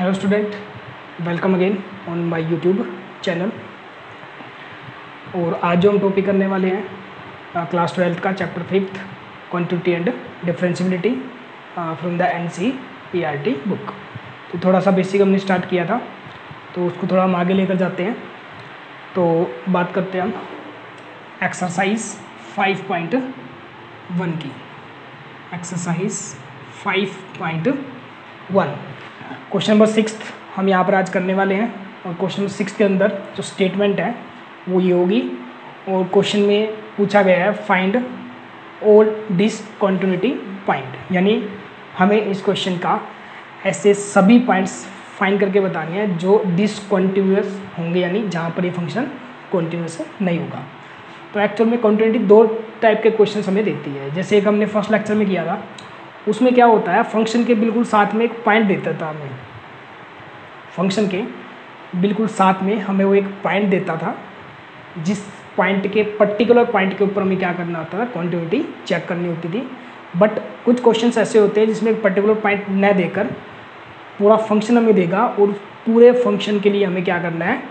Hello student, welcome again on my YouTube channel. और आज जो हम टॉपिक करने वाले हैं क्लास 12th का chapter 5th quantity and differentiability from the NCERT book. तो थोड़ा सा बेसिक हमने स्टार्ट किया था, तो उसको थोड़ा हम आगे लेकर जाते हैं। तो बात करते हैं हम एक्सरसाइज 5.1 की। एक्सरसाइज 5.1 क्वेश्चन नंबर 6 हम यहाँ पर आज करने वाले हैं। और क्वेश्चन नंबर 6 के अंदर जो स्टेटमेंट है वो ये होगी। और क्वेश्चन में पूछा गया है फाइंड ऑल डिसकंटिन्यूटी पॉइंट, यानी हमें इस क्वेश्चन का ऐसे सभी पॉइंट्स फाइंड करके बताने हैं जो डिसकंटिन्यूअस होंगे, यानी जहाँ पर ये फंक्शन कॉन्टिन्यूअस नहीं होगा। तो एक्चुअल में कॉन्टिन्यूटी दो टाइप के क्वेश्चन हमें देती है। जैसे एक हमने फर्स्ट लेक्चर में किया था, उसमें क्या होता है, फंक्शन के बिल्कुल साथ में एक पॉइंट देता था हमें। फंक्शन के बिल्कुल साथ में हमें वो एक पॉइंट देता था, जिस पॉइंट के पर्टिकुलर पॉइंट के ऊपर हमें क्या करना होता था, कॉन्टिन्यूटी चेक करनी होती थी। बट कुछ क्वेश्चंस ऐसे होते हैं जिसमें एक पर्टिकुलर पॉइंट न देकर पूरा फंक्शन हमें देगा, और पूरे फंक्शन के लिए हमें क्या करना है,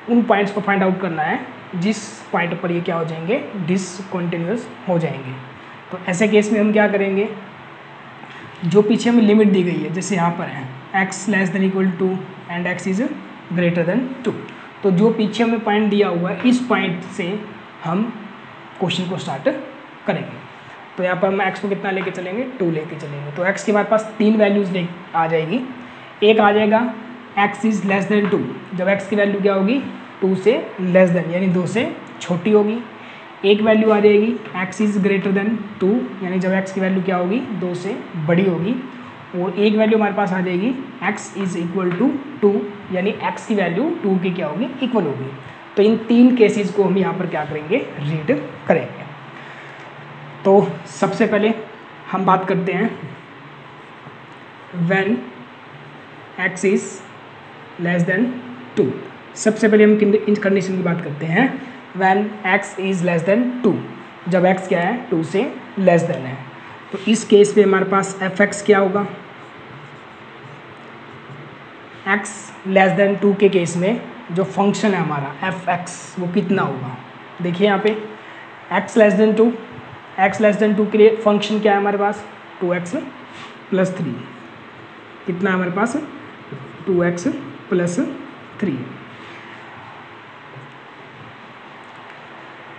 उन पॉइंट्स को फाइंड आउट करना है जिस पॉइंट पर ये क्या हो जाएंगे, डिसकंटिन्यूअस हो जाएंगे। तो ऐसे केस में हम क्या करेंगे, जो पीछे हमें लिमिट दी गई है, जैसे यहाँ पर है x less than equal to and x is greater than 2, तो जो पीछे हमें पॉइंट दिया हुआ है, इस पॉइंट से हम क्वेश्चन को स्टार्ट करेंगे। तो यहाँ पर हम x को कितना लेके चलेंगे, 2 लेके चलेंगे। तो x के हमारे पास 3 वैल्यूज़ आ जाएगी। एक आ जाएगा x इज़ लेस देन 2, जब x की वैल्यू क्या होगी, 2 से लेस देन यानी 2 से छोटी होगी। एक वैल्यू आ जाएगी x इज़ ग्रेटर देन 2, यानी जब x की वैल्यू क्या होगी, 2 से बड़ी होगी। और एक वैल्यू हमारे पास आ जाएगी x इज़ इक्वल टू 2, यानी x की वैल्यू 2 की क्या होगी, इक्वल होगी। तो इन 3 केसेस को हम यहाँ पर क्या करेंगे, रीड करेंगे। तो सबसे पहले हम बात करते हैं when x is less than 2। सबसे पहले हम इन कंडीशन की बात करते हैं when x is less than 2, जब x क्या है, 2 से लेस देन है। तो इस केस में हमारे पास fx क्या होगा, x लेस देन 2 के केस में जो फंक्शन है हमारा fx वो कितना होगा। देखिए यहाँ पे x less then 2, x less then 2 के लिए फंक्शन क्या है हमारे पास, 2x प्लस 3। कितना है हमारे पास, 2x प्लस 3।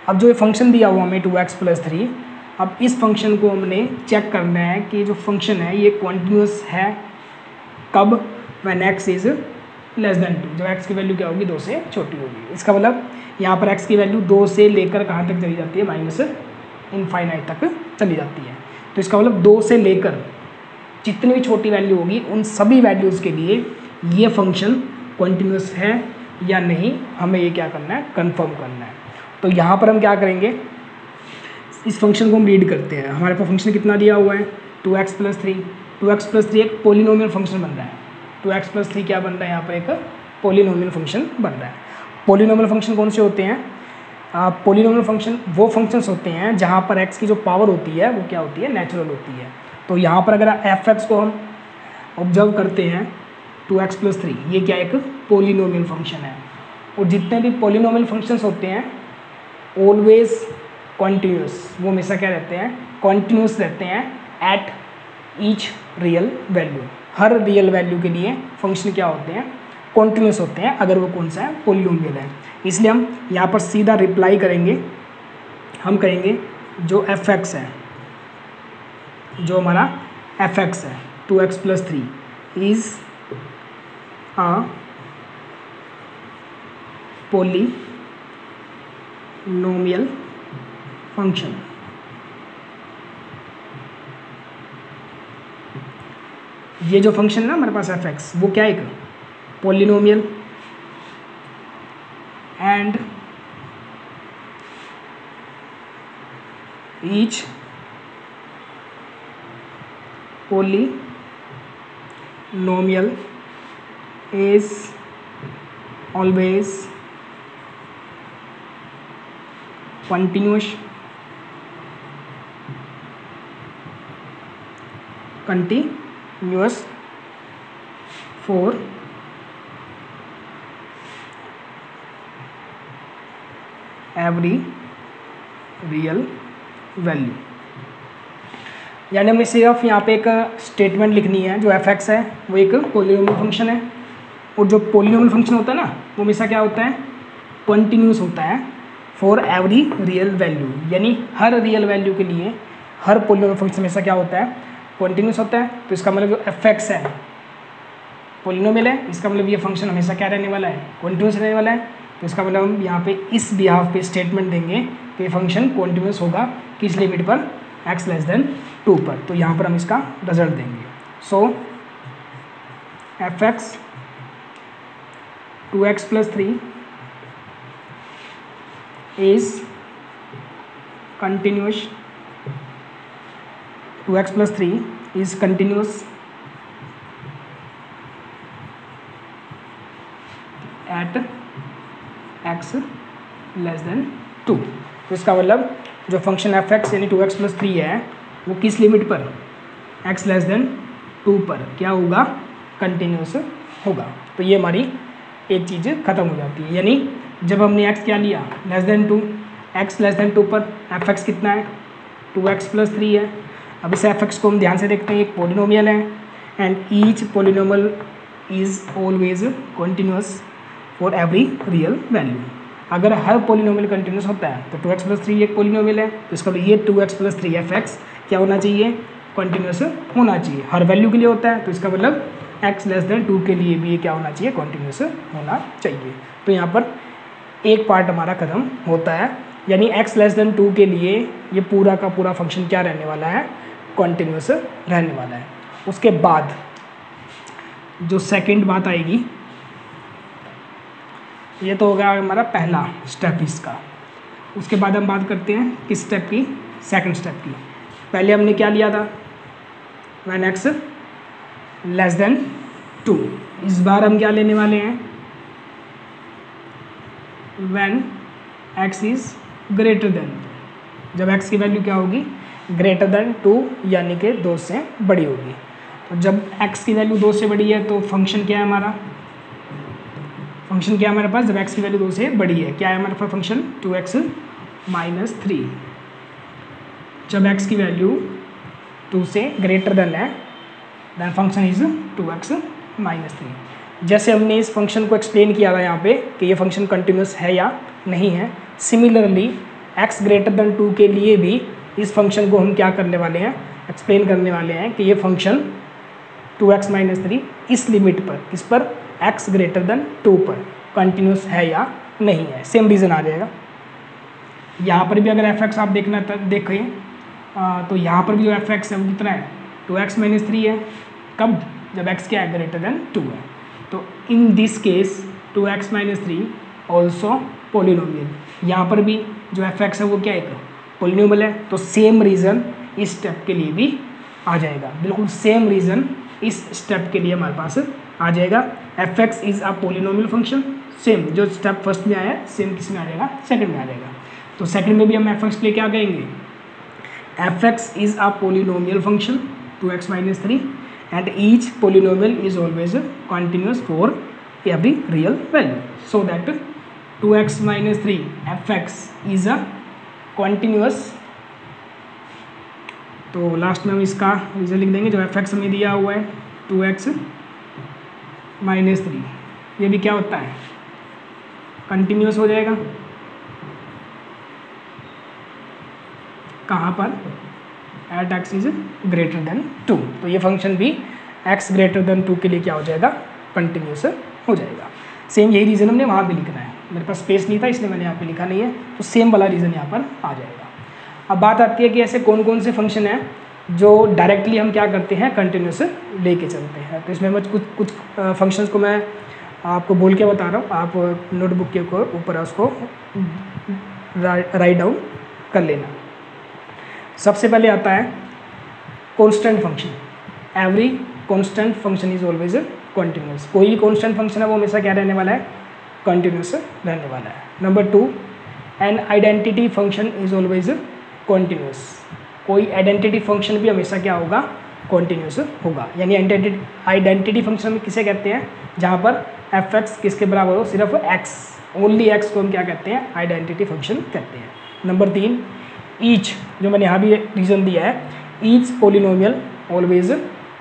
अब जो ये फंक्शन दिया हुआ हमें 2x प्लस 3, अब इस फंक्शन को हमने चेक करना है कि जो फंक्शन है ये कॉन्टिन्यूस है कब, when x is less than 2, जब x की वैल्यू क्या होगी, 2 से छोटी होगी। इसका मतलब यहाँ पर x की वैल्यू 2 से लेकर कहाँ तक चली जाती है, माइनस इनफाइनाइट तक चली जाती है। तो इसका मतलब 2 से लेकर जितनी भी छोटी वैल्यू होगी, उन सभी वैल्यूज़ के लिए ये फंक्शन कॉन्टिन्यूस है या नहीं, हमें ये क्या करना है, कन्फर्म करना है। तो यहाँ पर हम क्या करेंगे, इस फंक्शन को हम रीड करते हैं। हमारे पास फंक्शन कितना दिया हुआ है, 2x प्लस 3। 2x प्लस 3 एक पोलिनोमियल फंक्शन बन रहा है। 2x प्लस 3 क्या बन रहा है, यहाँ पर एक पोलिनोमियल फंक्शन बन रहा है। पोलिनोमियल फंक्शन कौन से होते हैं, पोलिनोमियल फंक्शन वो फंक्शंस होते हैं जहाँ पर x की जो पावर होती है वो क्या होती है, नेचुरल होती है। तो यहाँ पर अगर fx को हम ऑब्जर्व करते हैं, 2x प्लस 3 ये क्या एक पोलिनोमियल फंक्शन है। और जितने भी पोलिनोमियल फंक्शंस होते हैं ऑलवेज कॉन्टिन्यूस, वो हमेशा क्या रहते हैं, कॉन्टिन्यूस रहते हैं at each real value. Her real value के लिए फंक्शन क्या होते हैं, कॉन्टिन्यूस होते हैं, अगर वो कौन सा है, पोलिनोमियल है। इसलिए हम यहाँ पर सीधा रिप्लाई करेंगे, हम कहेंगे जो fx है, जो हमारा fx है 2x plus 3 is a polynomial function. ये जो फंक्शन है ना हमारे पास fx, वो क्या है, एक polynomial and each polynomial is always continuous for every real value. यानी हमें सिर्फ यहाँ पे एक स्टेटमेंट लिखनी है, जो एफ(x) है वो एक पॉलिनोमियल फंक्शन है, और जो पॉलिनोमियल फंक्शन होता है ना वो हमेशा क्या होता है, कॉन्टिन्यूस होता है फॉर एवरी रियल वैल्यू। यानी हर रियल वैल्यू के लिए हर पॉलिनोमियल फंक्शन हमेशा क्या होता है, कॉन्टिन्यूस होता है। तो इसका मतलब जो एफ(x) है पॉलिनोमियल है, इसका मतलब ये फंक्शन हमेशा क्या रहने वाला है, कॉन्टिन्यूस रहने वाला है। तो इसका मतलब हम यहाँ पे इस बिहाफ पे स्टेटमेंट देंगे कि ये फंक्शन कॉन्टिन्यूस होगा किस लिमिट पर, x<2 पर। तो यहाँ पर हम इसका रिजल्ट देंगे। सो f(x) 2x + 3 is continuous, 2x + 3 is continuous at x<2। तो इसका मतलब जो फंक्शन f(x) यानी 2x + 3 है वो किस लिमिट पर, x<2 पर क्या होगा, कंटिन्यूस होगा। तो ये हमारी एक चीज़ खत्म हो जाती है। यानी जब हमने x क्या लिया, <2, x<2 पर f(x) कितना है, 2x + 3 है। अब इस f(x) को हम ध्यान से देखते हैं, एक पॉलिनोमियल है and each polynomial is always continuous for every real value. अगर हर पॉलिनोमियल कंटिन्यूस होता है तो 2x + 3 एक पॉलिनोमियल है, तो इसका ये 2x + 3 f(x) क्या होना चाहिए, कॉन्टिन्यूस होना चाहिए। हर वैल्यू के लिए होता है, तो इसका मतलब x<2 के लिए भी ये क्या होना चाहिए, कॉन्टिन्यूस होना चाहिए। तो यहाँ पर एक पार्ट हमारा खत्म होता है, यानी x<2 के लिए ये पूरा का पूरा फंक्शन क्या रहने वाला है, कॉन्टिन्यूस रहने वाला है। उसके बाद जो सेकंड बात आएगी, ये तो होगा हमारा पहला स्टेप इसका। उसके बाद हम बात करते हैं किस स्टेप की, सेकंड स्टेप की। पहले हमने क्या लिया था, when x<2। इस बार हम क्या लेने वाले हैं, when x is greater than। जब x की वैल्यू क्या होगी, <2 यानी कि 2 से बड़ी होगी। तो जब x की वैल्यू 2 से बड़ी है तो फंक्शन क्या है हमारा, फंक्शन क्या है हमारे पास, जब x की वैल्यू 2 से बड़ी है क्या है हमारे पास फंक्शन, 2x - 3। जब x की वैल्यू 2 से ग्रेटर देन है दैन फंक्शन इज 2x - 3। जैसे हमने इस फंक्शन को एक्सप्लेन किया था यहाँ पे कि ये फंक्शन कंटिन्यूस है या नहीं है, सिमिलरली x>2 के लिए भी इस फंक्शन को हम क्या करने वाले हैं, एक्सप्लेन करने वाले हैं कि ये फंक्शन 2x - 3 इस लिमिट पर, किस पर, x>2 पर कंटिन्यूस है या नहीं है। सेम रीज़न आ जाएगा। यहाँ पर भी अगर f(x) आप देखना देखें तो यहाँ पर भी जो f(x) है वो कितना है, 2x - 3 है। कब, जब x क्या है, <2 है। तो in this case 2x - 3 also polynomial. यहाँ पर भी जो f(x) है वो क्या है, एक पोलिनोमियल है। तो सेम रीज़न इस स्टेप के लिए भी आ जाएगा, बिल्कुल सेम रीज़न इस स्टेप के लिए हमारे पास आ जाएगा। f(x) is a polynomial function, same जो स्टेप फर्स्ट में आया सेम किस में आ जाएगा, सेकंड में आ जाएगा। तो सेकंड में भी हम f(x) ले क्या कहेंगे, f(x) is a polynomial function 2x - 3 and each polynomial is always continuous for every real value, so that 2x - 3 f(x) is a continuous. तो लास्ट में हम इसका रीज़न लिख देंगे, जो f(x) हमें दिया हुआ है 2x - 3, ये भी क्या होता है, कंटिन्यूस हो जाएगा। कहाँ पर, एट x इज 2। तो ये फंक्शन भी x 2 के लिए क्या हो जाएगा, कंटिन्यूस हो जाएगा। सेम यही रीज़न हमने वहाँ भी लिखना है, मेरे पास स्पेस नहीं था इसलिए मैंने यहाँ पे लिखा नहीं है। तो सेम वाला रीज़न यहाँ पर आ जाएगा। अब बात आती है कि ऐसे कौन कौन से फंक्शन हैं जो डायरेक्टली हम क्या करते हैं, कंटिन्यूस लेके चलते हैं। तो इसमें मैं कुछ फंक्शंस को मैं आपको बोल के बता रहा हूँ, आप नोटबुक के ऊपर उसको राइट डाउन कर लेना। सबसे पहले आता है constant function. Every constant function is always continuous. कोई भी कांस्टेंट फंक्शन है वो हमेशा क्या रहने वाला है, कंटिन्यूस रहने वाला है। Number 2, an identity function is always continuous. कोई आइडेंटिटी फंक्शन भी हमेशा क्या होगा, कॉन्टिन्यूस होगा। यानी आइडेंटिटी फंक्शन में किसे कहते हैं, जहाँ पर एफ एक्स किसके बराबर हो, सिर्फ एक्स, ओनली एक्स को हम क्या कहते हैं, आइडेंटिटी फंक्शन कहते हैं। नंबर 3, ईच, जो मैंने यहाँ भी रीज़न दिया है, each polynomial always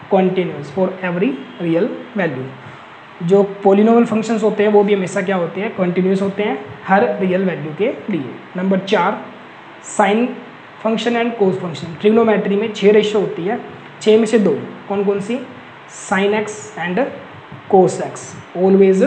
continuous for every real value. जो पोलिनोमियल फंक्शंस होते हैं वो भी हमेशा क्या होते हैं, कॉन्टिन्यूस होते हैं हर रियल वैल्यू के लिए। Number 4, sine function and cos function. Trigonometry में 6 रेशियो होती है, 6 में से 2 कौन कौन सी, sine x and cos x, always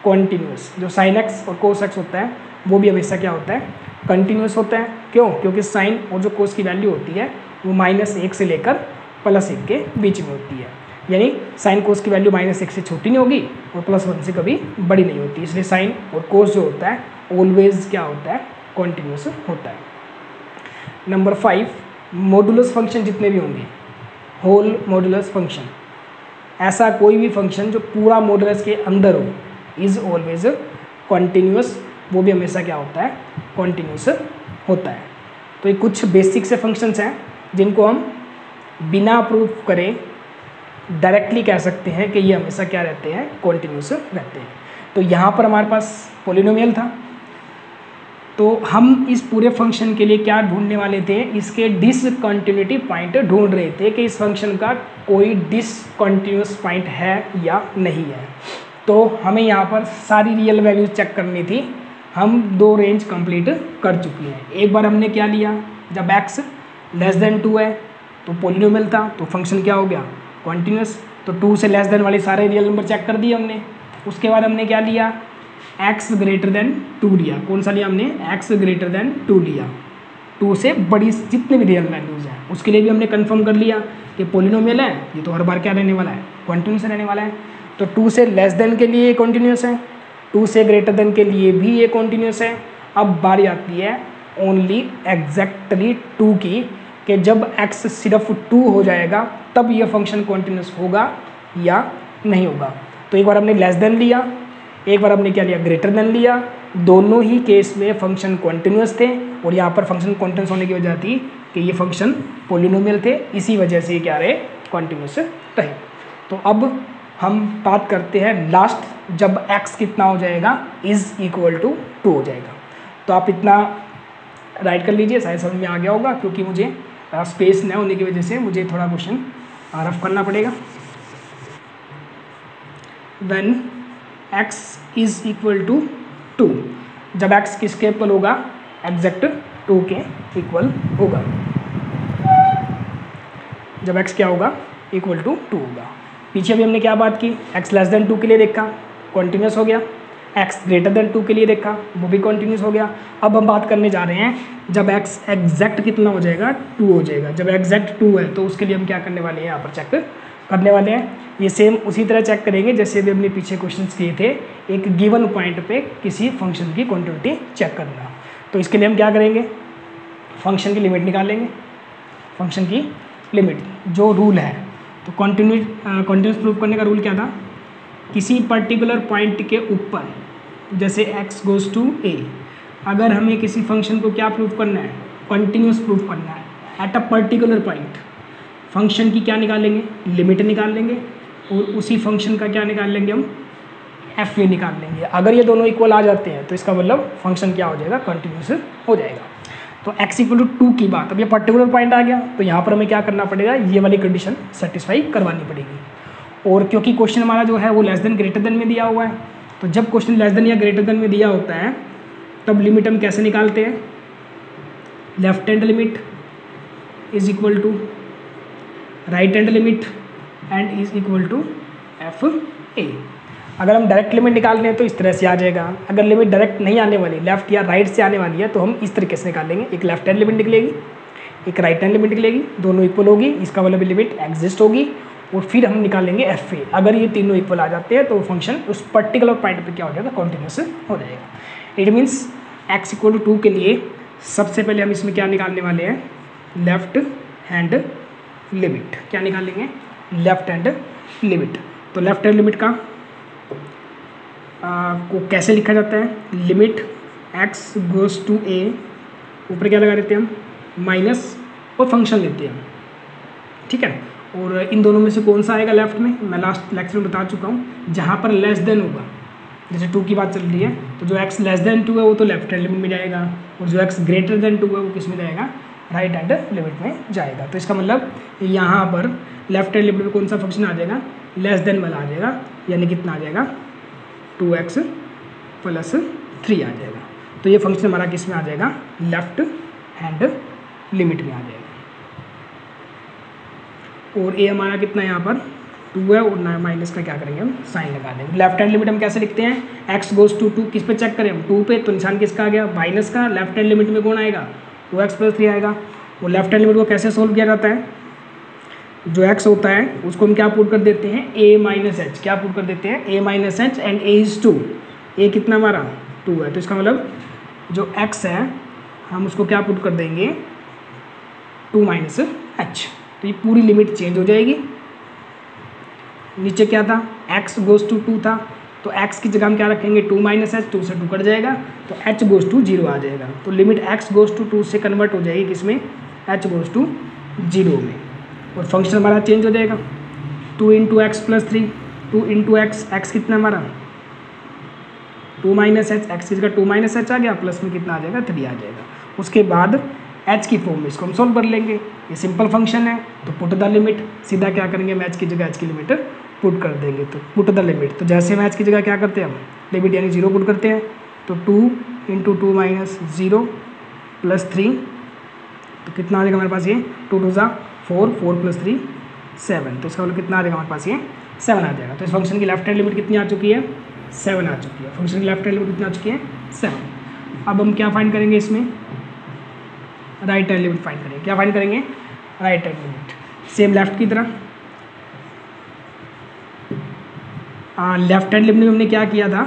continuous. जो साइन एक्स और कोस एक्स होता है वो भी हमेशा क्या होता है, कंटिन्यूस होता है। क्यों, क्योंकि साइन और जो कोस की वैल्यू होती है वो -1 से लेकर +1 के बीच में होती है। यानी साइन कोस की वैल्यू -1 से छोटी नहीं होगी और +1 से कभी बड़ी नहीं होती, इसलिए साइन और कोस जो होता है ऑलवेज क्या होता है, कॉन्टिन्यूस होता है। नंबर 5, मॉडुलस फंक्शन जितने भी होंगे, होल मॉडुलस फंक्शन, ऐसा कोई भी फंक्शन जो पूरा मॉडुलस के अंदर हो, इज़ ऑलवेज कॉन्टिन्यूस, वो भी हमेशा क्या होता है, कॉन्टिन्यूस होता है। तो ये कुछ बेसिक से फंक्शंस हैं जिनको हम बिना प्रूफ करें डायरेक्टली कह सकते हैं कि ये हमेशा क्या रहते हैं, कॉन्टिन्यूस रहते हैं। तो यहाँ पर हमारे पास पोलिनोमियल था, तो हम इस पूरे फंक्शन के लिए क्या ढूंढने वाले थे, इसके डिसकंटिन्यूटी पॉइंट ढूंढ रहे थे कि इस फंक्शन का कोई डिसकंटिन्यूस पॉइंट है या नहीं है। तो हमें यहाँ पर सारी रियल वैल्यूज चेक करनी थी। हम 2 रेंज कंप्लीट कर चुके हैं। एक बार हमने क्या लिया, जब x <2 है तो पोलिनोमियल था, तो फंक्शन क्या हो गया, कॉन्टिन्यूस। तो 2 से लेस देन वाले सारे रियल नंबर चेक कर दिए हमने। उसके बाद हमने क्या लिया, x < 2 लिया। कौन सा लिया हमने, x < 2 लिया। 2 से बड़ी जितने भी रियल वैल्यूज़ हैं उसके लिए भी हमने कंफर्म कर लिया कि पोलिनोमियल है, ये तो हर बार क्या रहने वाला है, कॉन्टिन्यूस रहने वाला है। तो 2 से लेस देन के लिए कॉन्टिन्यूस है, 2 से ग्रेटर देन के लिए भी ये कॉन्टिन्यूस है। अब बारी आती है ओनली एग्जैक्टली 2 की, कि जब x सिर्फ 2 हो जाएगा तब ये फंक्शन कॉन्टिन्यूस होगा या नहीं होगा। तो एक बार हमने लेस देन लिया, एक बार हमने क्या लिया, ग्रेटर देन लिया। दोनों ही केस में फंक्शन कॉन्टिन्यूस थे, और यहाँ पर फंक्शन कॉन्टिन्यूस होने की वजह थी कि ये फंक्शन पोलिनोमियल थे, इसी वजह से ये क्या रहे, कॉन्टिन्यूस रहे। तो अब हम बात करते हैं लास्ट, जब x कितना हो जाएगा, इज़ इक्वल टू 2 हो जाएगा। तो आप इतना राइट कर लीजिए, शायद समझ में आ गया होगा, क्योंकि मुझे स्पेस न होने की वजह से मुझे थोड़ा क्वेश्चन रफ करना पड़ेगा। When x is equal to 2, जब x किसके इक्वल होगा, एग्जैक्ट 2 के इक्वल होगा। जब x क्या होगा, इक्वल टू 2 होगा। पीछे भी हमने क्या बात की, x लेस देन 2 के लिए देखा, कॉन्टिन्यूस हो गया। x ग्रेटर देन 2 के लिए देखा, वो भी कॉन्टिन्यूस हो गया। अब हम बात करने जा रहे हैं जब x एग्जैक्ट कितना हो जाएगा, 2 हो जाएगा। जब एग्जैक्ट 2 है तो उसके लिए हम क्या करने वाले हैं, यहाँ पर चेक करने वाले हैं। ये सेम उसी तरह चेक करेंगे जैसे भी हमने पीछे क्वेश्चंस किए थे, एक गिवन पॉइंट पे किसी फंक्शन की कॉन्टिन्यूटी चेक करना। तो इसके लिए हम क्या करेंगे, फंक्शन की लिमिट निकालेंगे। फंक्शन की लिमिट जो रूल है, तो कॉन्टिन्यूस प्रूव करने का रूल क्या था, किसी पर्टिकुलर पॉइंट के ऊपर, जैसे x गोज़ टू a, अगर हमें किसी फंक्शन को क्या प्रूव करना है, कंटिन्यूस प्रूव करना है at a particular point, function की क्या निकालेंगे, लिमिट निकाल लेंगे, और उसी फंक्शन का क्या निकाल लेंगे, हम एफ ए निकाल लेंगे। अगर ये दोनों इक्वल आ जाते हैं तो इसका मतलब फंक्शन क्या हो जाएगा, कंटिन्यूस हो जाएगा। तो x इक्वल टू 2 की बात, अब ये पर्टिकुलर पॉइंट आ गया, तो यहाँ पर हमें क्या करना पड़ेगा, ये वाली कंडीशन सेटिस्फाई करवानी पड़ेगी। और क्योंकि क्वेश्चन हमारा जो है वो लेस देन ग्रेटर देन में दिया हुआ है, तो जब क्वेश्चन लेस देन या ग्रेटर देन में दिया होता है तब लिमिट हम कैसे निकालते हैं, left hand limit is equal to right hand limit and is equal to F A. अगर हम डायरेक्ट लिमिट निकाल रहे हैं तो इस तरह से आ जाएगा। अगर लिमिट डायरेक्ट नहीं आने वाली, लेफ्ट या राइट से आने वाली है, तो हम इस तरीके से निकालेंगे, एक लेफ्ट हैंड लिमिट निकलेगी, एक राइट हैंड लिमिट निकलेगी, दोनों इक्वल होगी, इसका मतलब लिमिट एग्जिस्ट होगी, और फिर हम निकालेंगे एफ ए। अगर ये तीनों इक्वल आ जाते हैं तो फंक्शन उस पर्टिकुलर पॉइंट पे क्या हो जाएगा, कॉन्टिन्यूस हो जाएगा। It means x equal to 2 के लिए सबसे पहले हम इसमें क्या निकालने वाले हैं, लेफ्ट हैंड लिमिट। क्या निकालेंगे, लेफ्ट हैंड लिमिट। तो लेफ्ट हैंड लिमिट का को कैसे लिखा जाता है, limit x goes to a, ऊपर क्या लगा देते हैं हम, माइनस, और फंक्शन लेते हैं, ठीक है। और इन दोनों में से कौन सा आएगा लेफ्ट में, मैं लास्ट लेक्चर में बता चुका हूँ, जहाँ पर लेस देन होगा, जैसे 2 की बात चल रही है तो जो x लेस देन 2 है वो तो लेफ्ट हैंड लिमिट में जाएगा, और जो x ग्रेटर देन 2 है वो किस में जाएगा, राइट हैंड लिमिट में जाएगा। तो इसका मतलब यहाँ पर लेफ्ट हैंड लिमिट में कौन सा फंक्शन आ जाएगा, लेस देन वाला आ जाएगा, यानी कितना आ जाएगा 2x + 3 आ जाएगा। तो ये फंक्शन हमारा किस में आ जाएगा, लेफ्ट हैंड लिमिट में आ जाएगा। और a हमारा कितना है यहाँ पर 2 है, और माइनस का क्या करेंगे हम, साइन लगा देंगे। लेफ्ट हैंड लिमिट हम कैसे लिखते हैं, x गोज़ टू 2, किस पे चेक करें हम, 2 पे, तो निशान किसका आ गया, माइनस का। लेफ्ट हैंड लिमिट में कौन आएगा, 2x + 3 आएगा। और लेफ्ट हैंड लिमिट को कैसे सोल्व किया जाता है, जो x होता है उसको हम क्या पुट कर देते हैं, a - h, क्या पुट कर देते हैं, a - h, and a is 2, a कितना हमारा 2 है। तो इसका मतलब जो x है हम उसको क्या पुट कर देंगे, 2 - h। तो ये पूरी लिमिट चेंज हो जाएगी। नीचे क्या था, x गोज़ टू 2 था, तो x की जगह हम क्या रखेंगे, 2 - h, 2 से 2 कट जाएगा, तो h गोज़ टू 0 आ जाएगा। तो लिमिट x गोज़ टू 2 से कन्वर्ट हो जाएगी किसमें, h गोज़ टू 0 में, और फंक्शन हमारा चेंज हो जाएगा। 2 × x + 3, 2 × x, x कितना हमारा 2 - h, x की जगह 2 - h आ गया, प्लस में कितना आ जाएगा, 3 आ जाएगा। उसके बाद h की फॉर्म में इसको हम सोल्व कर लेंगे, ये सिंपल फंक्शन है, तो पुट द लिमिट, सीधा क्या करेंगे, मैच की जगह h की लिमिट पुट कर देंगे। तो पुट द लिमिट, तो जैसे मैच की जगह क्या करते हैं हम, लिमिट यानी 0 पुट करते हैं, तो 2 × 2 - 0 + 3, तो कितना आ जाएगा हमारे पास, ये 2 × 2 = 4, 4 + 3 7, तो इसका मतलब कितना आ जाएगा हमारे पास, ये 7 आ जाएगा। तो इस फंक्शन की लेफ्ट हैंड लिमिट कितनी आ चुकी है, 7 आ चुकी है। फंक्शन की लेफ्ट हैंड लिमिट कितनी आ चुकी है, 7। अब हम क्या फाइंड करेंगे इसमें, राइट हैंड लिमिट फाइंड करेंगे। क्या फाइंड करेंगे, right hand limit, same left की तरह। लेफ्ट हैंड लिमिट में हमने क्या किया था,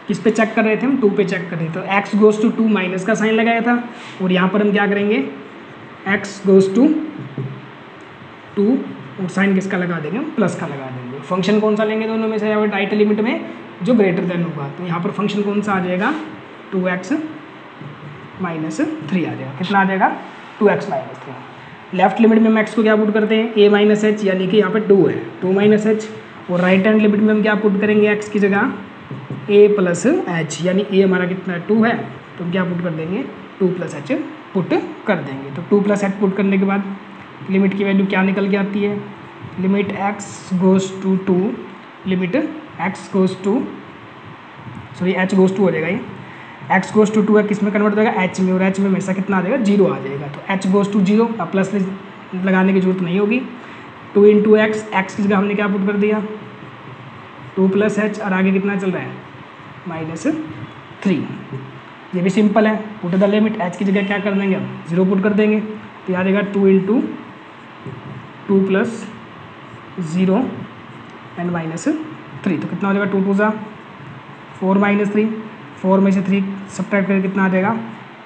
किस पे चेक कर रहे थे हम, 2 पे चेक कर रहे थे, तो x गोज़ टू 2 माइनस का साइन लगाया था, और यहाँ पर हम क्या करेंगे, x गोज़ टू 2 और साइन किसका लगा देंगे, हम प्लस का लगा देंगे। फंक्शन कौन सा लेंगे दोनों में से, यहाँ पर राइट लिमिट में जो ग्रेटर देन होगा, तो यहाँ पर फंक्शन कौन सा आ जाएगा, 2x - 3 आ जाएगा। कितना आ जाएगा, 2x - 3। लेफ्ट लिमिट में हम x को क्या पुट करते हैं, a - h, यानी कि यहाँ पर 2 है, 2 - h, और राइट हैंड लिमिट में हम क्या पुट करेंगे, x की जगह a + h, यानी a हमारा कितना है, 2 है, तो हम क्या पुट कर देंगे, 2 + h पुट कर देंगे। तो 2 + h पुट करने के बाद लिमिट की वैल्यू क्या निकल के आती है, limit x goes to 2, limit x goes to, sorry h goes to हो जाएगा, ये x गोज़ टू 2 है, किस में कन्वर्ट हो जाएगा, h में, और h में हमेशा कितना आ जाएगा, 0 आ जाएगा। तो h गोज़ टू 0, अब प्लस लगाने की जरूरत नहीं होगी। 2 × x, x की जगह हमने क्या पुट कर दिया, 2 + h, और आगे कितना चल रहा है, -3। ये भी सिंपल है, पुट द लिमिट, h की जगह क्या कर देंगे हम, 0 पुट कर देंगे, तो आ जाएगा 2 × 2 + 0 एंड -3, तो कितना हो जाएगा, 2 × 2 = 4 - 3, 4 में से 3 सब्ट्रैक्ट करके कितना आ जाएगा,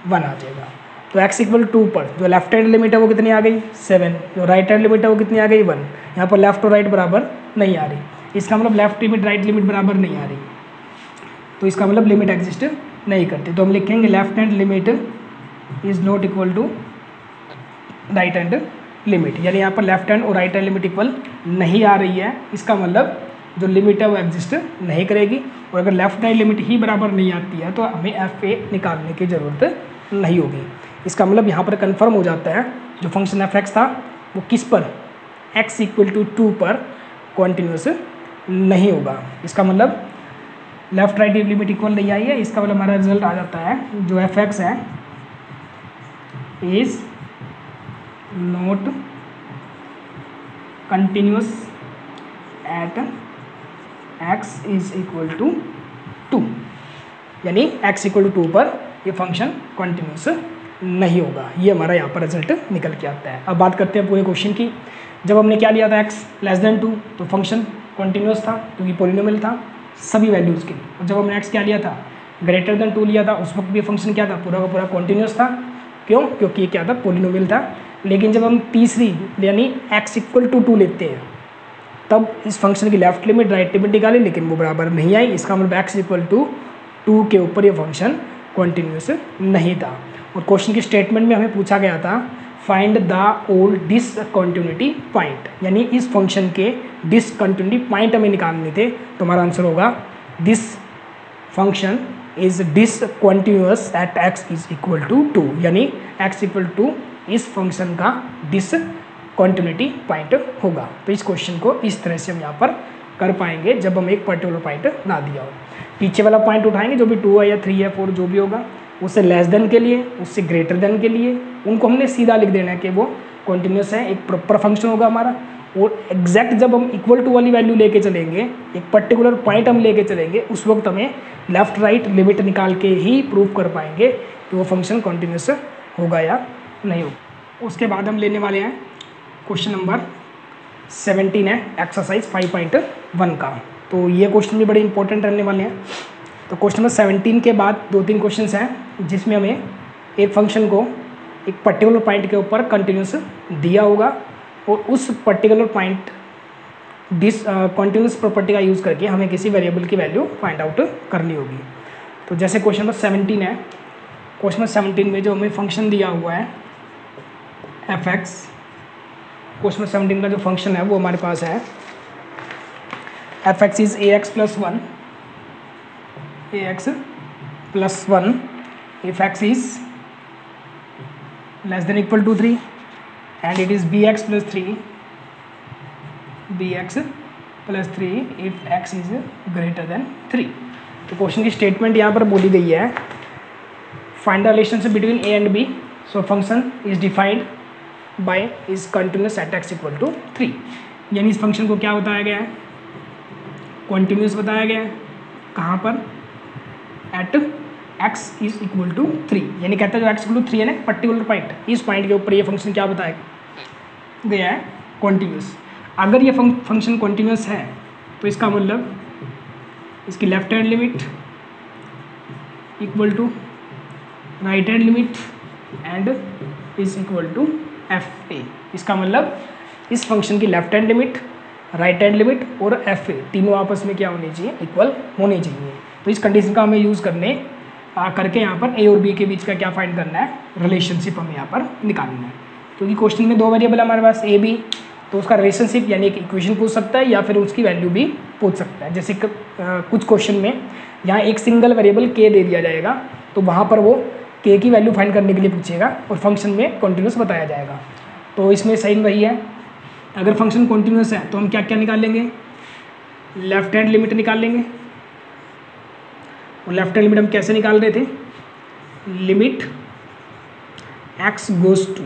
1 आ जाएगा। तो x = 2 पर जो लेफ्ट हैंड लिमिट है वो कितनी आ गई, 7, जो राइट हैंड लिमिट है वो कितनी आ गई, 1। यहाँ पर लेफ्ट और राइट बराबर नहीं आ रही, इसका मतलब लेफ्ट लिमिट राइट लिमिट बराबर नहीं आ रही, तो इसका मतलब लिमिट एग्जिस्ट नहीं करती। तो हम लिखेंगे left hand limit is not equal to right hand limit, यानी यहाँ पर लेफ्ट हैंड और राइट हैंड लिमिट इक्वल नहीं आ रही है, इसका मतलब जो लिमिट है वो एग्जिस्ट नहीं करेगी। और अगर लेफ्ट हैंड लिमिट ही बराबर नहीं आती है तो हमें FA निकालने की ज़रूरत नहीं होगी। इसका मतलब यहाँ पर कंफर्म हो जाता है जो फंक्शन f(x) था वो किस पर, x = 2 पर कॉन्टिन्यूस नहीं होगा। इसका मतलब लेफ्ट राइट लिमिट इक्वल नहीं आई है, इसका मतलब हमारा रिजल्ट आ जाता है जो f(x) है is not continuous at x = 2, यानी x = 2 पर ये फंक्शन कॉन्टिन्यूस नहीं होगा। ये हमारा यहाँ पर रिजल्ट निकल के आता है। अब बात करते हैं पूरे क्वेश्चन की। जब हमने क्या लिया था x < 2 तो फंक्शन कॉन्टिन्यूस था क्योंकि पॉलिनोमियल था सभी वैल्यूज़ के। और जब हमने x क्या लिया था < 2 लिया था उस वक्त भी फंक्शन क्या था, पूरा का पूरा कॉन्टिन्यूस था। क्यों? क्योंकि ये क्या था, पॉलिनोमियल था। लेकिन जब हम तीसरी यानी x = 2 लेते हैं तब इस फंक्शन की लेफ्ट लिमिट राइट लिमिट निकाली लेकिन वो बराबर नहीं आई। इसका मतलब x = 2 के ऊपर ये फंक्शन कॉन्टिन्यूस नहीं था। और क्वेश्चन की स्टेटमेंट में हमें पूछा गया था find the old discontinuity point, यानी इस फंक्शन के डिसकंटिन्यूटी पॉइंट हमें निकालने थे। तो हमारा आंसर होगा this function is discontinuous at x is equal to 2, यानी x इक्वल टू इस फंक्शन का डिसकंटिन्यूटी पॉइंट होगा। तो इस क्वेश्चन को इस तरह से हम यहाँ पर कर पाएंगे जब हम एक पर्टिकुलर पॉइंट ना दिया हो। पीछे वाला पॉइंट उठाएंगे जो भी 2 है या 3 है 4 जो भी होगा, उससे लेस देन के लिए, उससे ग्रेटर देन के लिए, उनको हमने सीधा लिख देना है कि वो कॉन्टिन्यूस है, एक प्रॉपर फंक्शन होगा हमारा। और एग्जैक्ट जब हम इक्वल टू वाली वैल्यू लेके चलेंगे, एक पर्टिकुलर पॉइंट हम लेके चलेंगे, उस वक्त हमें लेफ्ट राइट लिमिट निकाल के ही प्रूव कर पाएंगे कि वो फंक्शन कॉन्टिन्यूस होगा या नहीं होगा। उसके बाद हम लेने वाले हैं क्वेश्चन नंबर 17 है एक्सरसाइज 5.1 का। तो ये क्वेश्चन भी बड़े इंपॉर्टेंट रहने वाले हैं। तो क्वेश्चन नंबर 17 के बाद 2-3 क्वेश्चंस हैं जिसमें हमें एक फंक्शन को एक पर्टिकुलर पॉइंट के ऊपर कंटिन्यूस दिया होगा और उस पर्टिकुलर पॉइंट कंटिन्यूस प्रॉपर्टी का यूज़ करके हमें किसी वेरिएबल की वैल्यू फाइंड आउट करनी होगी। तो जैसे क्वेश्चन नंबर 17 है, क्वेश्चन नंबर 17 में जो हमें फंक्शन दिया हुआ है f(x), क्वेश्चन नंबर 17 का जो फंक्शन है वो हमारे पास है f(x) is ax plus 1 if x is less than equal to 3 and it is bx plus 3 if x is greater than 3। तो क्वेश्चन की स्टेटमेंट यहाँ पर बोली गई है, find the relationship between a and b, so function is defined by is continuous at x equal to 3। यानी इस function को क्या बताया गया है, कंटिन्यूस बताया गया है। कहाँ पर, at x is equal to 3, यानी कहता है जो x इक्वल टू 3 है ना पर्टिकुलर पॉइंट, इस पॉइंट के ऊपर ये फंक्शन क्या बताया गया है, कॉन्टिन्यूस। अगर ये फंक्शन कॉन्टिन्यूस है तो इसका मतलब इसकी left hand limit equal to right hand limit and is equal to F A. इसका मतलब इस फंक्शन की left hand limit, right hand limit और एफ ए तीनों आपस में क्या होनी चाहिए, इक्वल होनी चाहिए। तो इस कंडीशन का हमें यूज़ करके यहाँ पर ए और बी के बीच का क्या फाइंड करना है, रिलेशनशिप हमें यहाँ पर निकालना है। क्योंकि क्वेश्चन में 2 वेरिएबल हमारे पास ए बी, तो उसका रिलेशनशिप यानी एक इक्वेशन पूछ सकता है या फिर उसकी वैल्यू भी पूछ सकता है। जैसे कुछ क्वेश्चन में यहाँ एक सिंगल वेरिएबल के दे दिया जाएगा तो वहाँ पर वो के की वैल्यू फाइंड करने के लिए पूछेगा और फंक्शन में कॉन्टिन्यूस बताया जाएगा। तो इसमें सही वही है, अगर फंक्शन कॉन्टिन्यूस है तो हम क्या क्या निकालेंगे, लेफ्ट हैंड लिमिट निकाल लेंगे। और लेफ्ट हैंड लिमिट हम कैसे निकाल रहे थे, लिमिट x गोज टू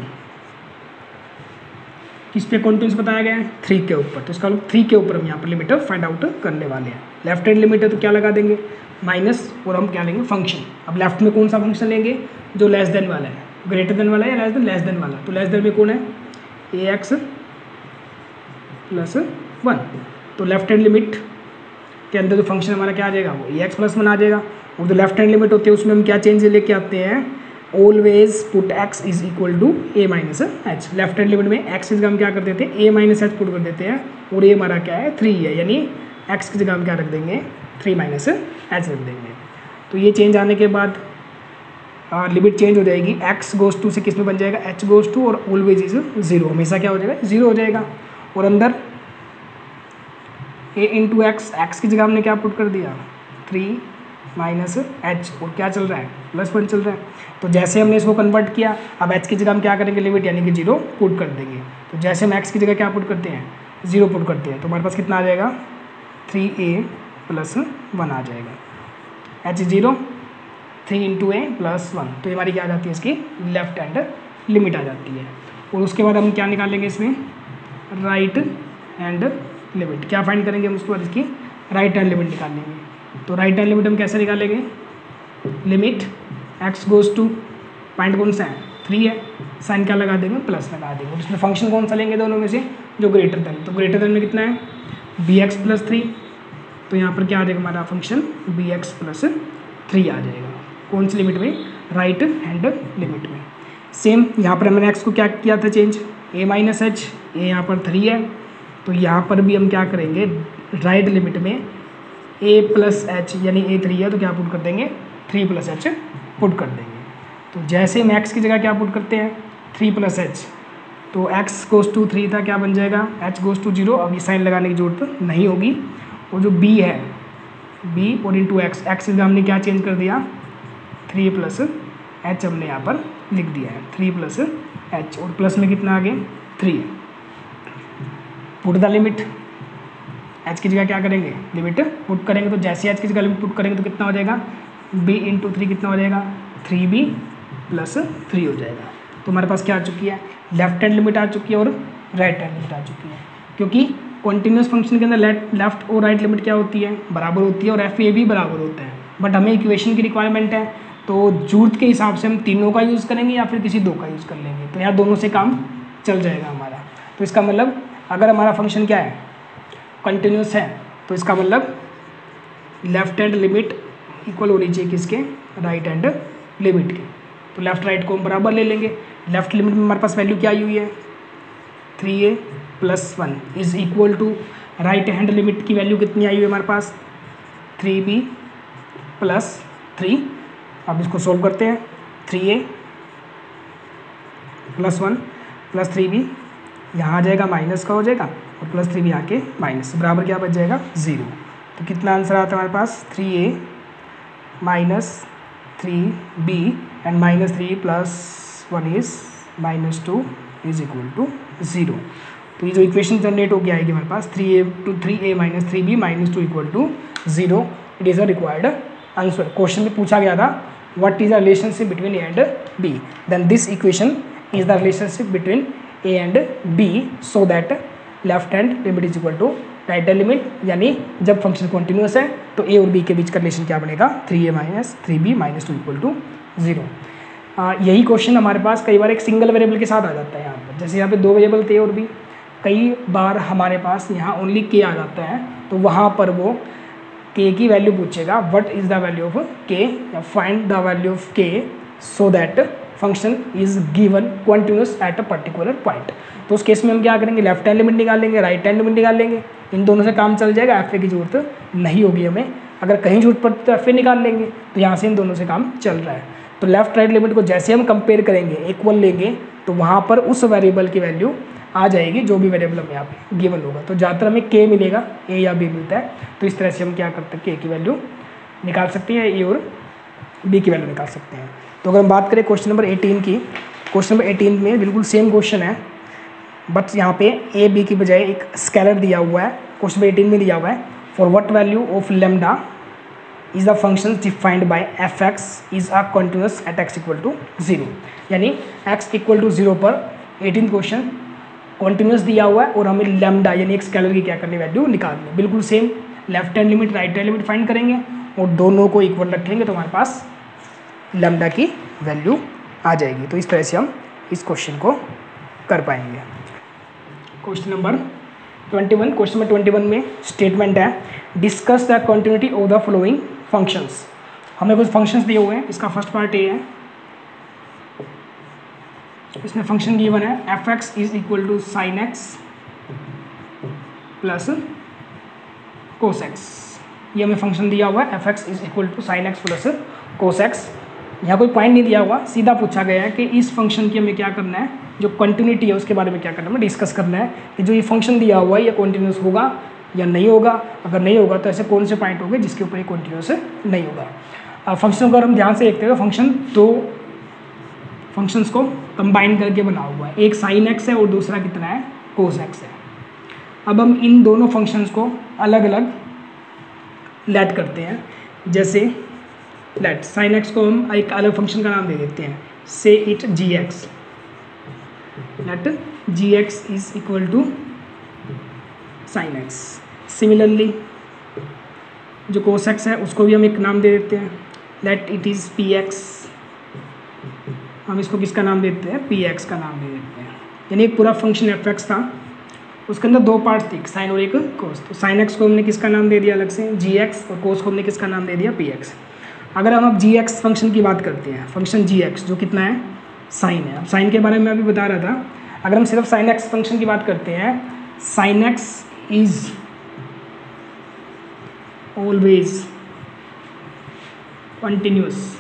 किस पे कॉन्टिन्यूस बताया गया है, 3 के ऊपर। तो इसका 3 के ऊपर हम यहाँ पर लिमिट फाइंड आउट करने वाले हैं। लेफ्ट हैंड लिमिट है तो क्या लगा देंगे, माइनस, और हम क्या लेंगे, फंक्शन। अब लेफ्ट में कौन सा फंक्शन लेंगे, जो लेस देन वाला है, ग्रेटर देन वाला है या लेस देन वाला। तो लेस देन में कौन है, ax प्लस 1। तो लेफ्ट हैंड लिमिट के अंदर जो फंक्शन हमारा क्या आ जाएगा, वो ax प्लस 1 आ जाएगा। और जो लेफ्ट हैंड लिमिट होती है उसमें हम क्या चेंज लेके आते हैं, always put x is equal to a minus H. Left hand limit में x की जगह हम क्या कर देते हैं, a माइनस एच पुट कर देते हैं, और ये हमारा क्या है, 3 है, यानी x की जगह हम क्या रख देंगे, 3 माइनस एच रख देंगे। तो ये चेंज आने के बाद लिमिट चेंज हो जाएगी, x गोज टू से किस में बन जाएगा, h गोज टू, और ऑलवेज इज 0, हमेशा क्या हो जाएगा, 0 हो जाएगा। और अंदर a इंटू एक्स, एक्स की जगह हमने क्या पुट कर दिया, 3 माइनस एच, और क्या चल रहा है, प्लस 1 चल रहा है। तो जैसे हमने इसको कन्वर्ट किया, अब h की जगह हम क्या करेंगे, लिमिट यानी कि 0 पुट कर देंगे। तो जैसे हम x की जगह क्या पुट करते हैं, 0 पुट करते हैं, तो हमारे पास कितना आ जाएगा, 3a प्लस 1 आ जाएगा। h 0, 3 इंटू ए प्लस 1, तो ये हमारी क्या आ जाती है, इसकी लेफ्ट हैंड लिमिट आ जाती है। और उसके बाद हम क्या निकालेंगे इसमें, राइट हैंड लिमिट। क्या फाइंड करेंगे हम उसके बाद, इसकी राइट हैंड लिमिट निकालेंगे। तो राइट हैंड लिमिट हम कैसे निकालेंगे, limit x goes to, point कौन सा है, 3 है, साइन क्या लगा देंगे, प्लस लगा देंगे। और इसमें फंक्शन कौन सा लेंगे दोनों में से, जो ग्रेटर देन। तो ग्रेटर देन में कितना है, bx प्लस 3, तो यहाँ पर क्या आ जाएगा हमारा फंक्शन, bx प्लस 3 आ जाएगा। कौन सी लिमिट में, राइट हैंड लिमिट में। सेम यहाँ पर हमने x को क्या किया था change, a minus H, a यहाँ पर 3 है, तो यहाँ पर भी हम क्या करेंगे, राइट लिमिट में a प्लस एच, यानी a 3 है तो क्या पुट कर देंगे, 3 प्लस एच पुट कर देंगे। तो जैसे हम x की जगह क्या पुट करते हैं, 3 प्लस एच, तो x गोज़ टू 3 था, क्या बन जाएगा h गोज़ टू 0। अब ये साइन लगाने की जरूरत नहीं होगी। और जो b है, b और इंटू एक्स, एक्स हमने क्या चेंज कर दिया 3 प्लस एच हमने यहाँ पर लिख दिया है 3 प्लस एच, और प्लस में कितना आगे 3। पुट द लिमिट, एच की जगह क्या करेंगे लिमिट पुट करेंगे, तो जैसे एच की जगह लिमिट पुट करेंगे तो कितना हो जाएगा b इंटू 3 कितना हो जाएगा 3b प्लस 3 हो जाएगा। तो हमारे पास क्या आ चुकी है लेफ्ट हैंड लिमिट आ चुकी है और राइट हैंड लिमिट आ चुकी है, क्योंकि कॉन्टिन्यूस फंक्शन के अंदर लेफ्ट और राइट लिमिट क्या होती है बराबर होती है और एफ ए भी बराबर होता है। बट हमें इक्वेशन की रिक्वायरमेंट है, तो जरूरत के हिसाब से हम तीनों का यूज़ करेंगे या फिर किसी दो का यूज़ कर लेंगे, तो यहाँ दोनों से काम चल जाएगा हमारा। तो इसका मतलब अगर हमारा फंक्शन क्या है कंटिन्यूस है, तो इसका मतलब लेफ्ट हैंड लिमिट इक्वल होनी चाहिए किसके राइट हैंड लिमिट के। तो लेफ्ट राइट को हम बराबर ले लेंगे। लेफ्ट लिमिट में हमारे पास वैल्यू क्या आई हुई है 3a plus 1 is equal to right hand limit की वैल्यू कितनी आई हुई है हमारे पास 3b प्लस 3। अब इसको सोल्व करते हैं 3a प्लस 1 प्लस 3b, यहाँ आ जाएगा माइनस का हो जाएगा और प्लस 3b आके माइनस, बराबर क्या बच जाएगा 0। तो कितना आंसर आता है हमारे पास 3a minus 3b and minus 3 plus 1 is minus 2 is equal to 0। तो ये जो इक्वेशन जनरेट होकर आएगी हमारे पास 3a minus 3b minus 2 equal to 0, it is a required answer. Question में पूछा गया था what is the relationship between A and B, then this equation is the relationship between A and B, so that left hand limit is equal to right hand limit, यानी जब function continuous है तो ए और B के बीच का relation क्या बनेगा 3a minus 3b minus 2 equal to 0। यही क्वेश्चन हमारे पास कई बार एक सिंगल वेरिएबल के साथ आ जाता है यहाँ पर, जैसे यहाँ पे दो वेरिएबल थे और बी, कई बार हमारे पास यहाँ ओनली के आ जाता है, तो वहाँ पर वो के की वैल्यू पूछेगा what is the value of के या फाइंड द वैल्यू ऑफ के so that function is given continuous at a particular point. तो उस केस में हम क्या करेंगे लेफ्ट हैंड लिमिट निकाल लेंगे, राइट हैंड लिमिट निकाल लेंगे, इन दोनों से काम चल जाएगा, एफ ए की जरूरत नहीं होगी हमें। अगर कहीं जरूरत पड़ती तो एफ ए निकाल लेंगे, तो यहाँ से इन दोनों से काम चल रहा है। तो लेफ्ट राइट लिमिट को जैसे हम कंपेयर करेंगे इक्वल लेंगे, तो वहाँ पर उस वेरिएबल की वैल्यू आ जाएगी जो भी वेरिएबल हमें यहाँ पे गिवन होगा। तो ज़्यादातर हमें के मिलेगा, ए या बी मिलता है, तो इस तरह से हम क्या करते हैं के की वैल्यू निकाल सकते हैं, ए और बी की वैल्यू निकाल सकते हैं। तो अगर हम बात करें क्वेश्चन नंबर 18 की, क्वेश्चन नंबर 18 में बिल्कुल सेम क्वेश्चन है, बट यहाँ पे ए बी की बजाय एक स्केलर दिया हुआ है। क्वेश्चन नंबर 18 में दिया हुआ है for what value of lambda is the function defined by F X is a continuous at X equal to 0, यानी एक्स इक्वल टू 0 पर 18 क्वेश्चन कॉन्टिन्यूस दिया हुआ है और हमें लेमडा यानी एक स्केलर की क्या करनी वैल्यू निकालनी। बिल्कुल same left hand limit right hand limit find करेंगे और दोनों को इक्वल रखेंगे तो हमारे पास लेमडा की वैल्यू आ जाएगी। तो इस तरह से हम इस क्वेश्चन को कर पाएंगे। क्वेश्चन नंबर 21, क्वेश्चन नंबर 21 में स्टेटमेंट है discuss the continuity of the following functions. हमें कुछ फंक्शंस दिए हुए हैं, इसका फर्स्ट पार्ट ये है, इसमें फंक्शन गिवन है F X is equal to sine X plus cos X. ये हमें फंक्शन दिया हुआ है F X is equal to sine X plus cos X. यहाँ कोई पॉइंट नहीं दिया हुआ, सीधा पूछा गया है कि इस फंक्शन की हमें क्या करना है, जो कंटिन्यूटी है उसके बारे में क्या करना है, हमें डिस्कस करना है कि जो ये फंक्शन दिया हुआ है ये कंटिन्यूस होगा या नहीं होगा। अगर नहीं होगा तो ऐसे कौन से पॉइंट होंगे जिसके ऊपर ये कंटिन्यूस नहीं होगा। फंक्शन को अगर हम ध्यान से देखते हैं तो फंक्शन दो फंक्शंस को कंबाइन करके बना हुआ है, एक साइन एक्स है और दूसरा कितना है कोस एक्स है। अब हम इन दोनों फंक्शंस को अलग अलग लेट करते हैं, जैसे लेट साइन एक्स को हम एक अलग फंक्शन का नाम दे देते हैं, say it G X, let G X is equal to sine X. Similarly जो कोस एक्स है उसको भी हम एक नाम दे देते हैं, let it is P x, हम इसको किसका नाम देते हैं पी एक्स का नाम दे देते हैं। यानी एक पूरा फंक्शन एफ एक्स था, उसके अंदर दो पार्ट थे, एक साइन और एक कोस। तो साइन एक्स को हमने किसका नाम दे दिया अलग से जी एक्स, और कोस को हमने किसका नाम दे दिया पी एक्स। अगर हम अब जी एक्स फंक्शन की बात करते हैं, फंक्शन जी एक्स जो कितना है साइन है, अब साइन के बारे में अभी बता रहा था, अगर हम सिर्फ साइन एक्स फंक्शन की बात करते हैं, sine x is always continuous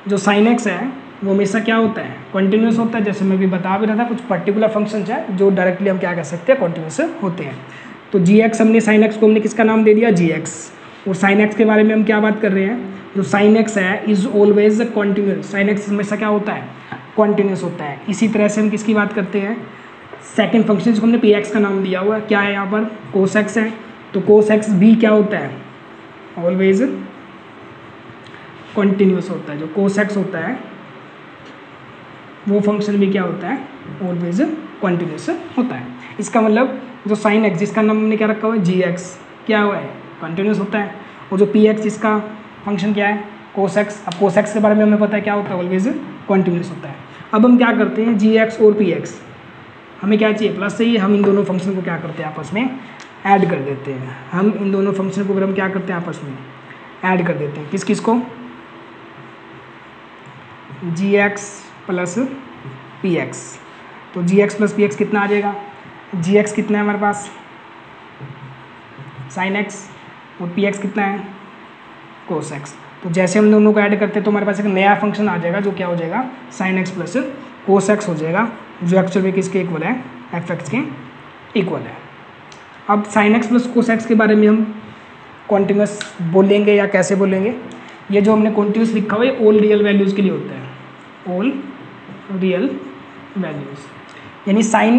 जो साइन एक्स है वो हमेशा क्या होता है, कॉन्टिन्यूस होता है। जैसे मैं भी बता भी रहा था, कुछ पर्टिकुलर फंक्शंस हैं जो डायरेक्टली हम क्या कर सकते हैं, कॉन्टिन्यूस होते हैं। तो जी एक्स हमने साइन एक्स को हमने किसका नाम दे दिया, जी एक्स। और साइन एक्स के बारे में हम क्या बात कर रहे हैं, जो साइन एक्स है is always continuous. Sine x हमेशा क्या होता है, कॉन्टिन्यूस होता है। इसी तरह से हम किसकी बात करते हैं, सेकेंड फंक्शन जिसको हमने पी एक्स का नाम दिया हुआ है, क्या है यहाँ पर, कोस एक्स है। तो कोस एक्स भी क्या होता है, ऑलवेज कॉन्टिन्यूस होता है। जो कोस एक्स होता है वो फंक्शन भी क्या होता है, ऑलवेज कॉन्टिन्यूस होता है। इसका मतलब जो साइन एक्स जिसका नाम हमने क्या रखा हुआ है, जी एक्स, क्या हुआ है, कॉन्टिन्यूस होता है। और जो पी एक्स जिसका फंक्शन क्या है, कोस एक्स। अब कोस एक्स के बारे में हमें पता है क्या होता है, ऑलवेज कॉन्टिन्यूस होता है। अब हम क्या करते हैं, जी एक्स और पी एक्स हमें क्या चाहिए, प्लस चाहिए। हम इन दोनों फंक्शन को क्या करते हैं, आपस में ऐड कर देते हैं। हम इन दोनों फंक्शन को हम क्या करते हैं, आपस में ऐड कर देते हैं। किस किस को, जी एक्स प्लस पी एक्स। तो जी एक्स प्लस पी एक्स कितना आ जाएगा, जी एक्स कितना है हमारे पास, साइन एक्स, और पी एक्स कितना है, कोस एक्स। तो जैसे हम दोनों को ऐड करते हैं तो हमारे पास एक नया फंक्शन आ जाएगा जो क्या हो जाएगा, sign X plus cos x हो जाएगा, जो एक्चुअल में किसके इक्वल है, एफ एक्स के इक्वल है। अब sign X plus cos x के बारे में हम कॉन्टिन्यूस बोलेंगे या कैसे बोलेंगे, ये जो हमने कॉन्टिन्यूस लिखा हुआ है ऑल रियल वैल्यूज़ के लिए होता है, ऑल रियल वैल्यूज़। यानी sine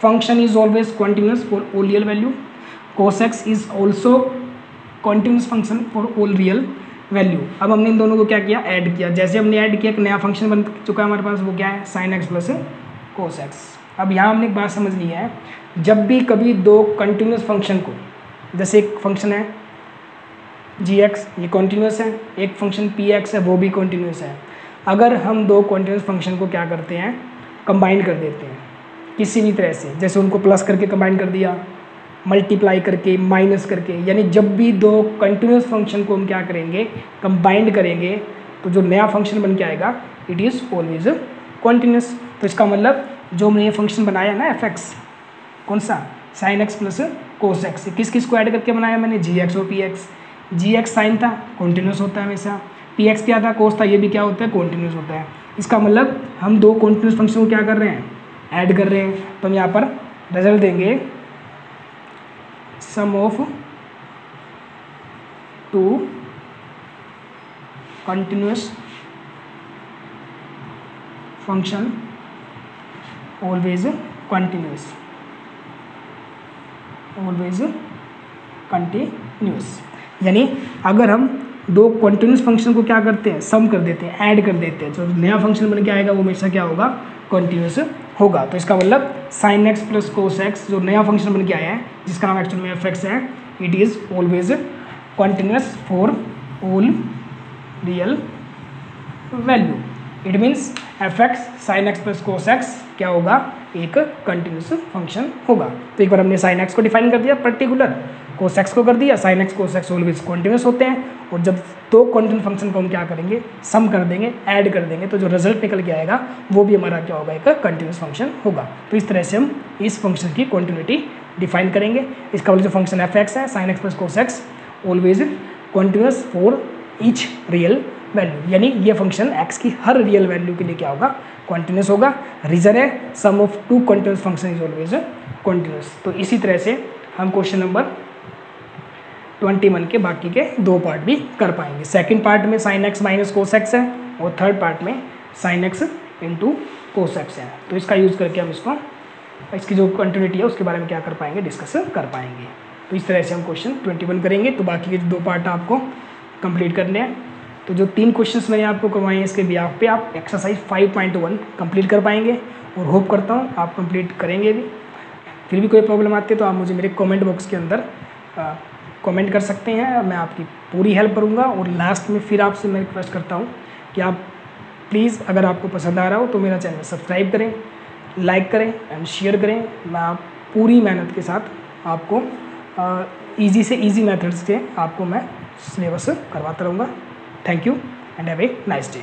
function is always continuous for all real value, cos x is also continuous function for all real value. अब हमने इन दोनों को क्या किया, ऐड किया। जैसे हमने ऐड किया एक नया फंक्शन बन चुका है हमारे पास, वो क्या है, sign X plus cos x. अब यहाँ हमने एक बात समझ ली है, जब भी कभी दो कंटिन्यूस फंक्शन को, जैसे एक फंक्शन है जी एक्स, ये कॉन्टिन्यूस है, एक फंक्शन पी एक्स है वो भी कॉन्टिन्यूस है। अगर हम दो कॉन्टिन्यूस फंक्शन को क्या करते हैं, कंबाइन कर देते हैं किसी भी तरह से, जैसे उनको प्लस करके कंबाइन कर दिया, मल्टीप्लाई करके, माइनस करके, यानी जब भी दो कंटिन्यूस फंक्शन को हम क्या करेंगे, कंबाइंड करेंगे, तो जो नया फंक्शन बन के आएगा इट इज़ ऑलवेज कॉन्टिन्यूस। तो इसका मतलब जो हमने ये फंक्शन बनाया ना एफ एक्स, कौन सा, sign X plus cos x, किस किस को ऐड करके बनाया मैंने, जी एक्स और पी एक्स। जी एक्स साइन था, कॉन्टिन्यूस होता है हमेशा, पी एक्स क्या था, कोस था, ये भी क्या होता है, कॉन्टिन्यूस होता है। इसका मतलब हम दो कॉन्टिन्यूस फंक्शन को क्या कर रहे हैं, ऐड कर रहे हैं। तो हम यहाँ पर रिजल्ट देंगे sum of two continuous function always continuous, always continuous. यानी अगर हम दो कंटिन्यूस फंक्शन को क्या करते हैं, सम कर देते हैं, ऐड कर देते हैं, जो नया फंक्शन बन के आएगा वो हमेशा क्या होगा, कंटिन्यूस होगा। तो इसका मतलब sign X plus cos x जो नया फंक्शन बन के आया है, जिसका नाम एक्चुअल में एफ एक्स है, it is always continuous for all real value. It means F x sign X plus cos x क्या होगा, एक कंटिन्यूस फंक्शन होगा। तो एक बार हमने साइन एक्स को डिफाइन कर दिया पर्टिकुलर, कोस एक्स को कर दिया, साइन एक्स कोस एक्स ऑलवेज कॉन्टिन्यूस होते हैं। और जब दो कॉन्टिन्यूस फंक्शन को हम क्या करेंगे, सम कर देंगे, ऐड कर देंगे, तो जो रिजल्ट निकल के आएगा वो भी हमारा क्या होगा, एक कंटिन्यूस फंक्शन होगा। तो इस तरह से हम इस फंक्शन की कॉन्टिन्यूटी डिफाइन करेंगे। इसका मतलब जो फंक्शन एफ एक्स है, sign X plus cos x always continuous for each real value, यानी ये फंक्शन एक्स की हर रियल वैल्यू के लिए क्या होगा, कॉन्टिन्यूस होगा। रीजन है sum of two continuous function is always continuous. तो इसी तरह से हम क्वेश्चन नंबर 21 के बाकी के दो पार्ट भी कर पाएंगे। सेकंड पार्ट में sine x minus cos x है और थर्ड पार्ट में sine x into cos x है। तो इसका यूज़ करके हम इसकी जो कंटिन्यूटी है उसके बारे में क्या कर पाएंगे, डिस्कस कर पाएंगे। तो इस तरह से हम क्वेश्चन 21 करेंगे। तो बाकी के दो पार्ट आपको कंप्लीट करने हैं। तो जो 3 क्वेश्चंस मैंने आपको करवाए हैं इसके बिहाफ पे आप एक्सरसाइज 5.1 कंप्लीट कर पाएंगे और होप करता हूँ आप कंप्लीट करेंगे भी। फिर भी कोई प्रॉब्लम आती है तो आप मुझे मेरे कमेंट बॉक्स के अंदर कमेंट कर सकते हैं, मैं आपकी पूरी हेल्प करूँगा। और लास्ट में फिर आपसे मैं रिक्वेस्ट करता हूँ कि आप प्लीज़ अगर आपको पसंद आ रहा हो तो मेरा चैनल सब्सक्राइब करें, लाइक करें एंड शेयर करें। मैं पूरी मेहनत के साथ आपको ईजी से ईजी मेथड्स के आपको मैं सिलेबस करवाता रहूँगा। Thank you and have a nice day.